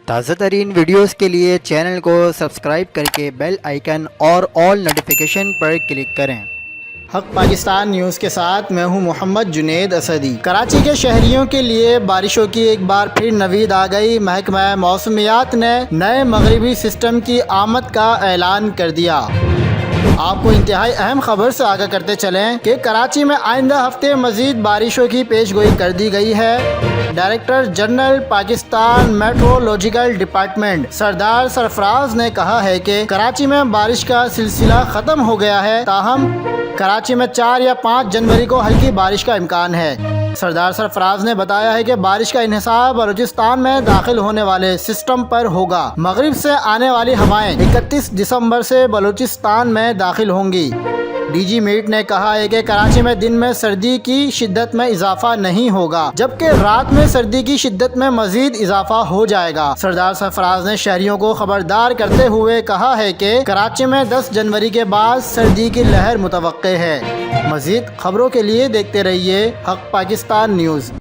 تازہ ترین ویڈیوز کے لیے چینل کو سبسکرائب کر کے بیل آئیکن اور آل نوٹیفیکیشن پر کلک کریں۔ حق پاکستان نیوز کے ساتھ میں ہوں محمد جنید اسدی۔ کراچی کے شہریوں کے لیے بارشوں کی ایک بار پھر نوید آ گئی۔ محکمہ موسمیات نے نئے مغربی سسٹم کی آمد کا اعلان کر دیا۔ آپ کو انتہائی اہم خبر سے آگاہ کرتے چلیں کہ کراچی میں آئندہ ہفتے مزید بارشوں کی پیش گوئی کر دی گئی ہے۔ Director general Pakistan meteorological department سردار سرفراز نے کہا ہے کہ کراچی میں بارش کا سلسلہ ختم ہو گیا ہے، تاہم کراچی میں 4 یا 5 جنوری کو ہلکی بارش کا امکان ہے۔ سردار سرفراز نے بتایا ہے کہ بارش کا انحصار بلوچستان میں داخل ہونے والے سسٹم پر ہوگا۔ مغرب سے آنے والی ہوائیں 31 دسمبر سے بلوچستان میں داخل ہوں گی۔ ڈی جی میٹ نے کہا ہے کہ کراچی میں دن میں سردی کی شدت میں اضافہ نہیں ہوگا، جبکہ رات میں سردی کی شدت میں مزید اضافہ ہو جائے گا۔ سردار سرفراز نے شہریوں کو خبردار کرتے ہوئے کہا ہے کہ کراچی میں 10 جنوری کے بعد سردی کی لہر متوقع ہے۔ مزید خبروں کے لیے دیکھتے رہیے حق پاکستان نیوز۔